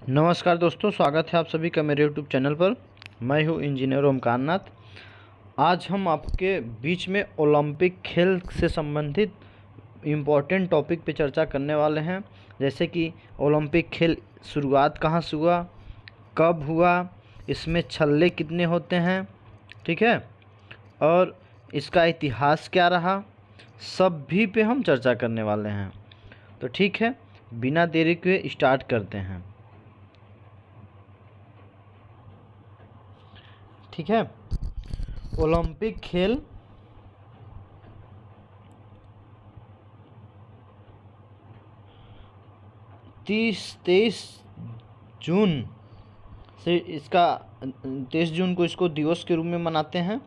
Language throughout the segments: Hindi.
नमस्कार दोस्तों, स्वागत है आप सभी का मेरे यूट्यूब चैनल पर। मैं हूं इंजीनियर ओमकार नाथ। आज हम आपके बीच में ओलंपिक खेल से संबंधित इम्पोर्टेंट टॉपिक पे चर्चा करने वाले हैं। जैसे कि ओलंपिक खेल शुरुआत कहाँ से हुआ, कब हुआ, इसमें छल्ले कितने होते हैं, ठीक है, और इसका इतिहास क्या रहा, सब भी पे हम चर्चा करने वाले हैं। तो ठीक है, बिना देरी के स्टार्ट करते हैं। ठीक है, ओलंपिक खेल 23 जून से इसका 23 जून को इसको दिवस के रूप में मनाते हैं।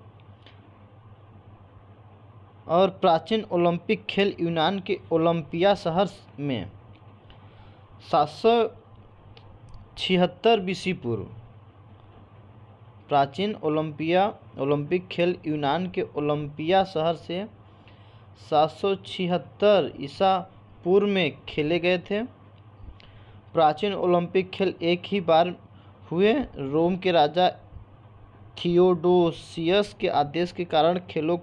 और प्राचीन ओलंपिक खेल यूनान के ओलंपिया शहर में 776 बीसी पूर्व। प्राचीन ओलंपिक खेल यूनान के ओलंपिया शहर से 776 ईसा पूर्व में खेले गए थे। प्राचीन ओलंपिक खेल एक ही बार हुए। रोम के राजा थियोडोसियस के आदेश के कारण खेलों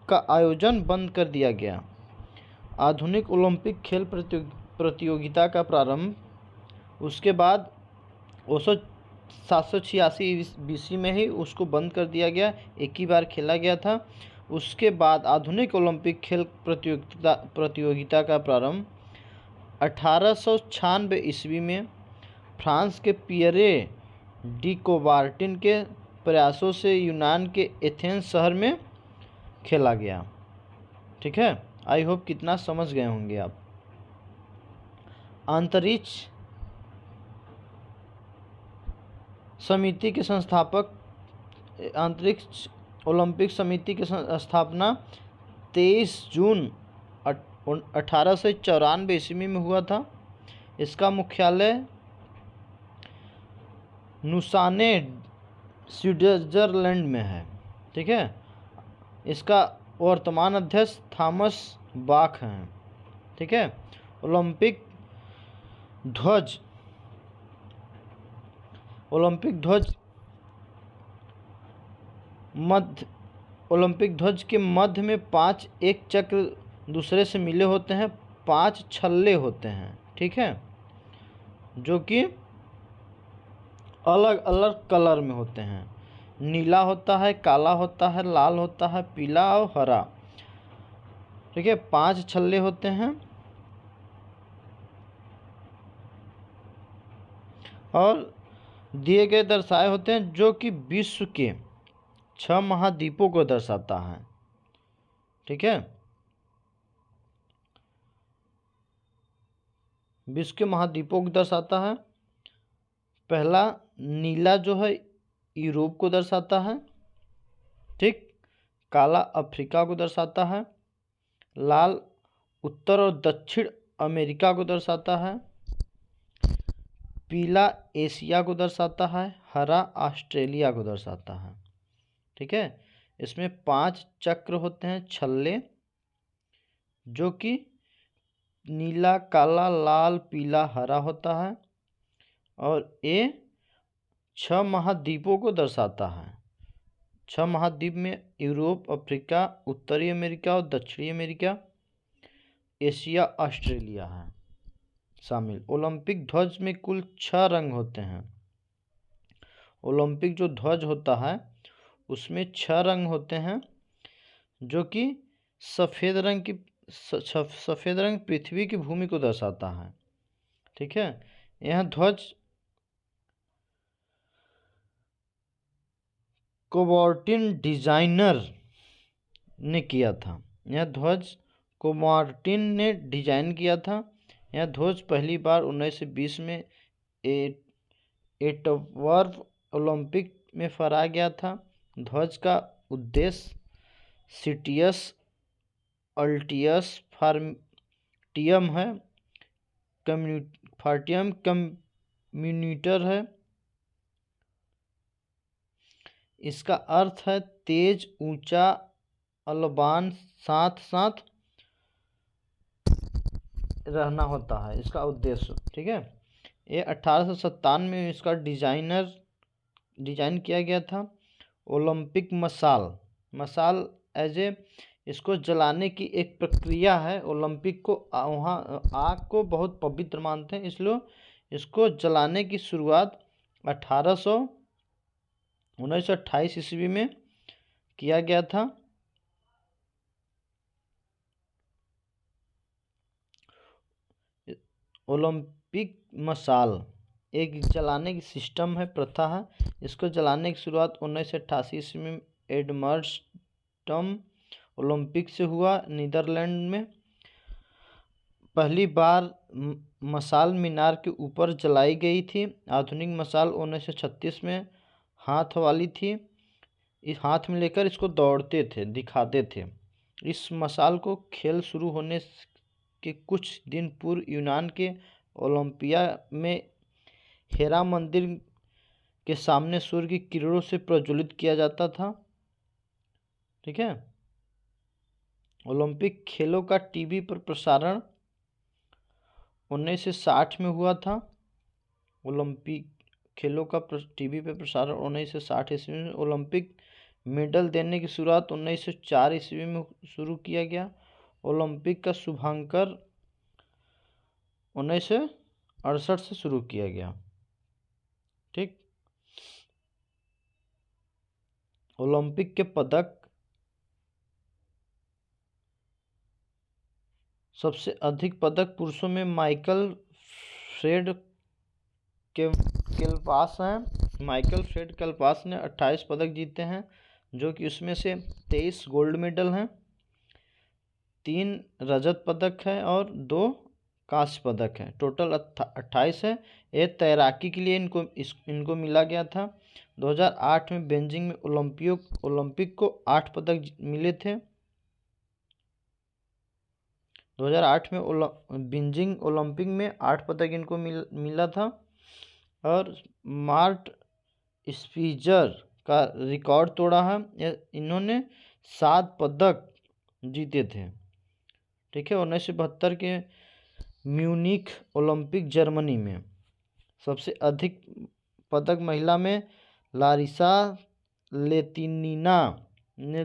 का आयोजन बंद कर दिया गया। आधुनिक ओलंपिक खेल प्रतियोगिता का प्रारंभ उसके बाद 786 बीसी में ही उसको बंद कर दिया गया। एक ही बार खेला गया था। उसके बाद आधुनिक ओलंपिक खेल प्रतियोगिता का प्रारंभ 1896 ईस्वी में फ्रांस के पियरे डी कोबार्टिन के प्रयासों से यूनान के एथेंस शहर में खेला गया। ठीक है, आई होप कितना समझ गए होंगे आप। अंतरिक्ष समिति के संस्थापक, अंतरिक्ष ओलंपिक समिति की स्थापना 23 जून 1894 ईस्वी में हुआ था। इसका मुख्यालय नुसाने स्विट्जरलैंड में है। ठीक है, इसका वर्तमान अध्यक्ष थॉमस बाख हैं। ठीक है, ओलंपिक ध्वज ओलंपिक ध्वज के मध्य में 5 एक चक्र दूसरे से मिले होते हैं, 5 छल्ले होते हैं। ठीक है, जो कि अलग अलग कलर में होते हैं। नीला होता है, काला होता है, लाल होता है, पीला और हरा। ठीक है, 5 छल्ले होते हैं और दिए गए दर्शाए होते हैं, जो कि विश्व के 6 महाद्वीपों को दर्शाता है। ठीक है, विश्व के महाद्वीपों को दर्शाता है। पहला नीला जो है यूरोप को दर्शाता है। ठीक, काला अफ्रीका को दर्शाता है। लाल उत्तर और दक्षिण अमेरिका को दर्शाता है। पीला एशिया को दर्शाता है। हरा ऑस्ट्रेलिया को दर्शाता है। ठीक है, इसमें 5 चक्र होते हैं, छल्ले, जो कि नीला, काला, लाल, पीला, हरा होता है। और ये 6 महाद्वीपों को दर्शाता है। 6 महाद्वीप में यूरोप, अफ्रीका, उत्तरी अमेरिका और दक्षिणी अमेरिका, एशिया, ऑस्ट्रेलिया है शामिल। ओलंपिक ध्वज में कुल 6 रंग होते हैं। ओलंपिक जो ध्वज होता है उसमें 6 रंग होते हैं, जो कि सफ़ेद रंग पृथ्वी की भूमि को दर्शाता है। ठीक है, यह ध्वज कोबार्टिन डिजाइनर ने किया था। यह ध्वज कोबार्टिन ने डिजाइन किया था। यह ध्वज पहली बार 1920 में एंटवर्प ओलंपिक में फहराया गया था। ध्वज का उद्देश्य सिटियस अल्टियस फार्टियम है, फार्टियम कम्यूनिटर है। इसका अर्थ है तेज, ऊंचा, अलबान, साथ साथ रहना होता है इसका उद्देश्य। ठीक है, ये 1897 में इसका डिजाइन किया गया था। ओलंपिक मसाल एज ए इसको जलाने की एक प्रक्रिया है। ओलंपिक को वहाँ आग को बहुत पवित्र मानते हैं, इसलिए इसको जलाने की शुरुआत 1928 ईस्वी में किया गया था। ओलंपिक मसाल एक जलाने की सिस्टम है, प्रथा है। इसको जलाने की शुरुआत 1988 ईस्वी में एडमर्स्टम ओलंपिक से हुआ, नीदरलैंड में। पहली बार मसाल मीनार के ऊपर जलाई गई थी। आधुनिक मसाल 1936 में हाथ वाली थी। इस हाथ में लेकर इसको दौड़ते थे, दिखाते थे। इस मसाल को खेल शुरू होने के कुछ दिन पूर्व यूनान के ओलंपिया में हेरा मंदिर के सामने सूर्य की किरणों से प्रज्वलित किया जाता था। ठीक है। ओलंपिक खेलों का टीवी पर प्रसारण 1960 में हुआ था। ओलंपिक खेलों का टीवी पर प्रसारण 1960 ईस्वी में। ओलंपिक मेडल देने की शुरुआत 1904 ईस्वी में शुरू किया गया। ओलंपिक का शुभांकर 1968 से शुरू किया गया। ठीक। ओलंपिक के पदक सबसे अधिक पदक पुरुषों में माइकल फ्रेड केल्पास हैं। माइकल फ्रेड केल्पास ने 28 पदक जीते हैं, जो कि उसमें से 23 गोल्ड मेडल हैं, 3 रजत पदक है और 2 कांस्य पदक है। टोटल 28 है। ये तैराकी के लिए इनको मिला गया था। 2008 में बेजिंग में ओलंपिक को 8 पदक मिले थे। 2008 में बीजिंग ओलंपिक में 8 पदक इनको मिला था। और मार्ट स्पीजर का रिकॉर्ड तोड़ा है। इन्होंने 7 पदक जीते थे। ठीक है। 1972 के म्यूनिख ओलंपिक जर्मनी में सबसे अधिक पदक महिला में लारिसा लेतिनिना ने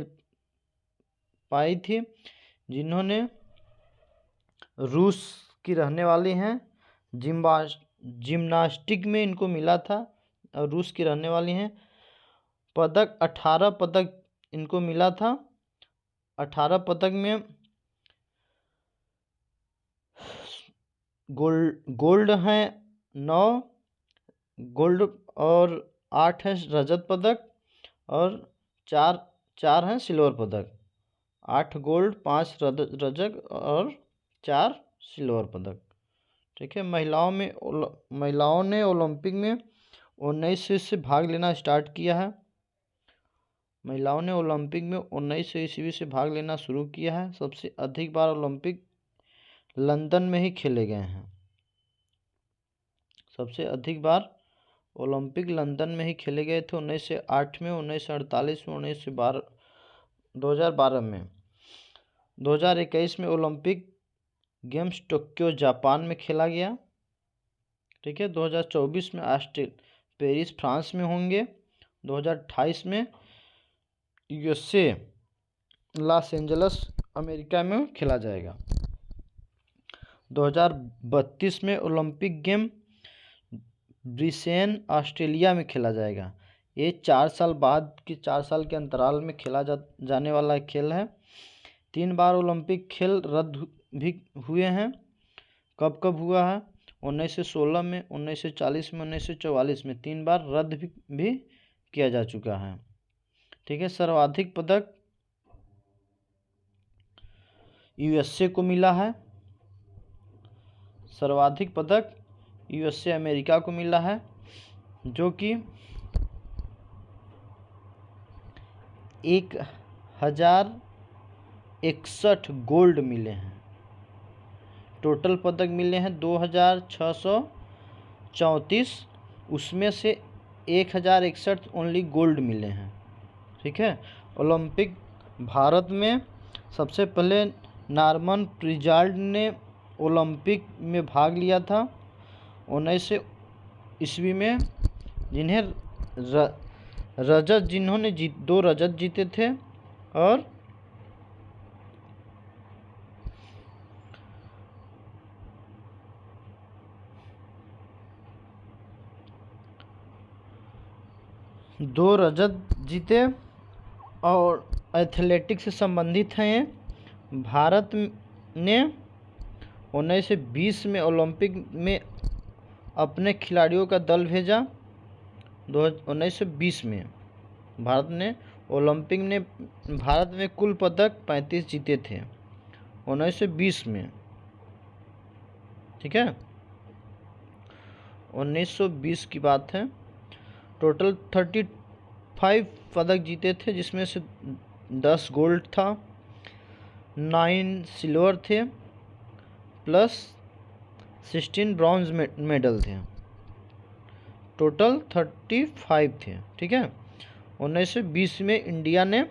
पाई थी, जिन्होंने रूस की रहने वाली हैं। जिम्नास्टिक में इनको मिला था और रूस की रहने वाली हैं। 18 पदक इनको मिला था। 18 पदक में गोल्ड हैं 9 गोल्ड और 8 है रजत पदक और 4 हैं सिल्वर पदक। 8 गोल्ड, 5 रजत और 4 सिल्वर पदक। ठीक है। महिलाओं ने ओलंपिक में 1900 से भाग लेना स्टार्ट किया है। महिलाओं ने ओलंपिक में 1900 ईस्वी से भाग लेना शुरू किया है। सबसे अधिक बार ओलंपिक लंदन में ही खेले गए हैं। सबसे अधिक बार ओलंपिक लंदन में ही खेले गए थे। 1908 में, 1948 में, 2012 में। 2021 में ओलंपिक गेम्स टोक्यो जापान में खेला गया। ठीक है। 2024 में पेरिस फ्रांस में होंगे। 2028 में यूएसए लॉस एंजल्स अमेरिका में खेला जाएगा। 2032 में ओलंपिक गेम ब्रिस्बेन ऑस्ट्रेलिया में खेला जाएगा। ये 4 साल बाद के 4 साल के अंतराल में खेला जाने वाला खेल है। 3 बार ओलंपिक खेल रद्द भी हुए हैं। कब कब हुआ है? 1916 में, 1940 में, 1944 में 3 बार रद्द भी किया जा चुका है। ठीक है। सर्वाधिक पदक यूएसए को मिला है। सर्वाधिक पदक यूएसए अमेरिका को मिला है, जो कि 1061 गोल्ड मिले हैं। टोटल पदक मिले हैं 2634, उसमें से 1061 ओनली गोल्ड मिले हैं। ठीक है। ओलंपिक भारत में सबसे पहले नॉर्मन प्रिजाल्ड ने ओलंपिक में भाग लिया था। ईस्वी में जिन्हें रजत जिन्होंने 2 रजत जीते थे और 2 रजत जीते और एथलेटिक्स से संबंधित हैं ये। भारत ने 1920 में ओलंपिक में अपने खिलाड़ियों का दल भेजा। 1920 में भारत में कुल पदक 35 जीते थे 1920 में, ठीक है। 1920 की बात है। टोटल 35 पदक जीते थे, जिसमें से 10 गोल्ड था, 9 सिल्वर थे, प्लस 16 ब्रॉन्ज मेडल थे। टोटल 35 थे, ठीक है। 1920 में इंडिया ने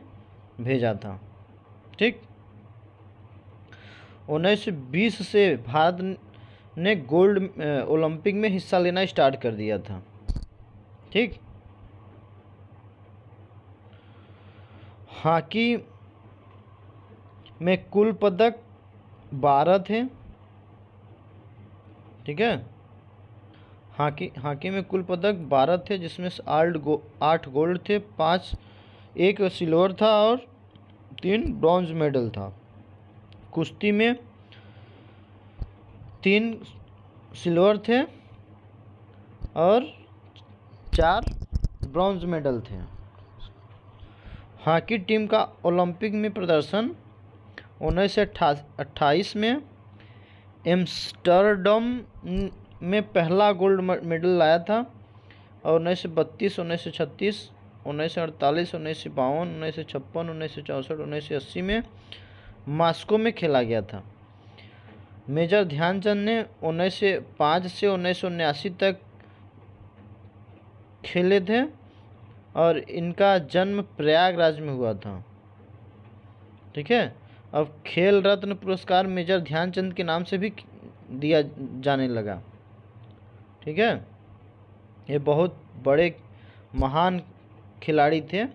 भेजा था, ठीक। 1920 से भारत ने गोल्ड ओलंपिक में हिस्सा लेना स्टार्ट कर दिया था, ठीक। हॉकी में कुल पदक 12 थे, ठीक है। हॉकी में कुल पदक 12 थे, जिसमें से 8 गोल्ड थे, 1 सिल्वर था और 3 ब्रॉन्ज मेडल था। कुश्ती में 3 सिल्वर थे और 4 ब्रॉन्ज मेडल थे। हॉकी टीम का ओलंपिक में प्रदर्शन 1928 में एम्स्टर्डम में पहला गोल्ड मेडल लाया था, और 1932, 1936, 1948, 1952, 1956, 1964, 1980 में मॉस्को में खेला गया था। मेजर ध्यानचंद ने 1905 से 1979 तक खेले थे और इनका जन्म प्रयागराज में हुआ था, ठीक है। अब खेल रत्न पुरस्कार मेजर ध्यानचंद के नाम से भी दिया जाने लगा, ठीक है। ये बहुत बड़े महान खिलाड़ी थे।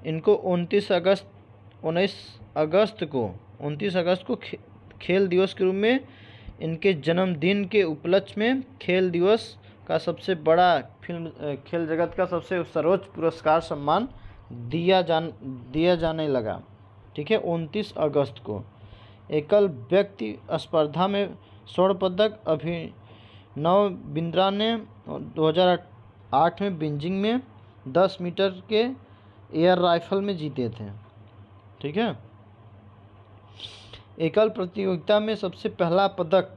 इनको 29 अगस्त को खेल दिवस के रूप में इनके जन्मदिन के उपलक्ष्य में खेल दिवस का सबसे बड़ा खेल जगत का सबसे सर्वोच्च पुरस्कार सम्मान दिया जाने लगा, ठीक है। 29 अगस्त को एकल व्यक्ति स्पर्धा में स्वर्ण पदक अभिनव बिंद्रा ने 2008 में बीजिंग में 10 मीटर के एयर राइफल में जीते थे, ठीक है। एकल प्रतियोगिता में सबसे पहला पदक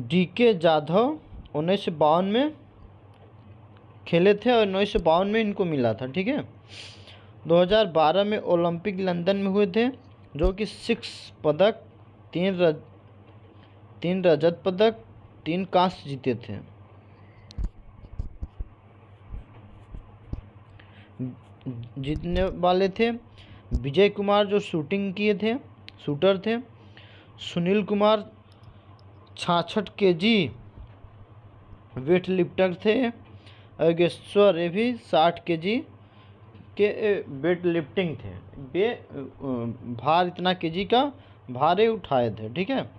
DK जाधव 1952 में खेले थे और 1952 में इनको मिला था, ठीक है। 2012 में ओलंपिक लंदन में हुए थे, जो कि 6 पदक, 3 रजत पदक, 3 कांस्य जीते थे। जीतने वाले थे विजय कुमार, जो शूटर थे। Sunil Kumar 66 kg weight lifter थे। योगेश्वर ये भी 60 kg के वेट लिफ्टिंग थे। वे भार इतना kg का भारे उठाए थे, ठीक है। –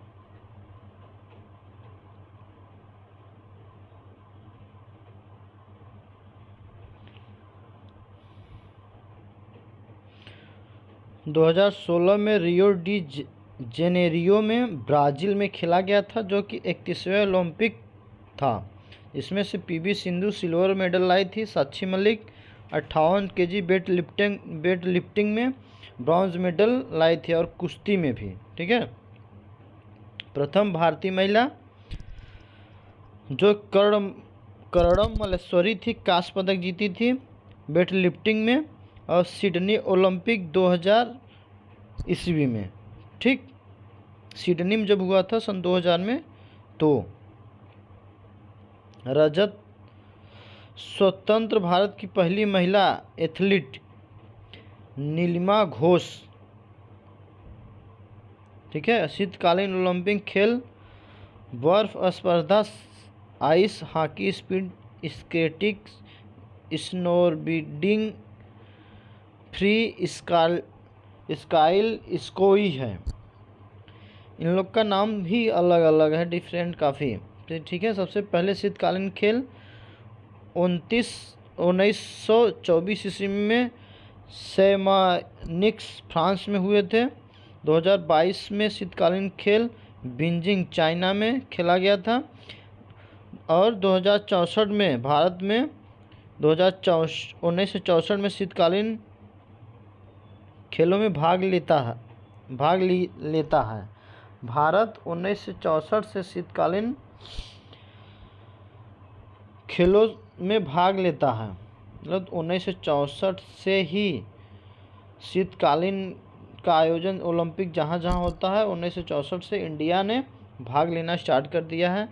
2016 में रियो डी जेनेरियो में ब्राज़ील में खेला गया था, जो कि 31वें ओलंपिक था। इसमें से PV सिंधु सिल्वर मेडल लाई थी। Sakshi Malik 58 kg weight lifting में ब्रॉन्ज मेडल लाई थी और कुश्ती में भी, ठीक है। प्रथम भारतीय महिला जो करणम मल्लेश्वरी थी, कांस्य पदक जीती थी वेट लिफ्टिंग में और सिडनी ओलंपिक 2000 ईस्वी में, ठीक। सिडनी में जब हुआ था सन 2000 में, तो रजत स्वतंत्र भारत की पहली महिला एथलीट नीलिमा घोष ठीक है। शीतकालीन ओलंपिक खेल बर्फ स्पर्धा, ice hockey, speed skating, snowboarding, free style Sukhoi है। इन लोग का नाम भी अलग अलग है, डिफरेंट काफ़ी। ठीक है। सबसे पहले शीतकालीन खेल 1924 ईस्वी में सेमानिक्स फ्रांस में हुए थे। 2022 में शीतकालीन खेल बीजिंग चाइना में खेला गया था। और 2064 में भारत में 1964 में शीतकालीन खेलों में भाग लेता है। भारत 1964 से शीतकालीन खेलों में भाग लेता है। मतलब 1964 से ही शीतकालीन का आयोजन ओलंपिक जहाँ जहाँ होता है 1964 से इंडिया ने भाग लेना स्टार्ट कर दिया है।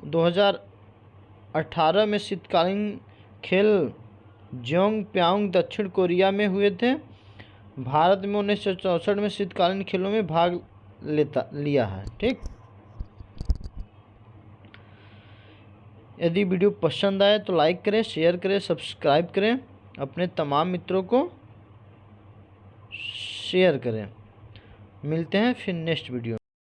2018 में शीतकालीन खेल जोंगप्यांग दक्षिण कोरिया में हुए थे। भारत में 1964 में शीतकालीन खेलों में भाग लिया है। ठीक। यदि वीडियो पसंद आए तो लाइक करें, शेयर करें, सब्सक्राइब करें, अपने तमाम मित्रों को शेयर करें। मिलते हैं फिर नेक्स्ट वीडियो।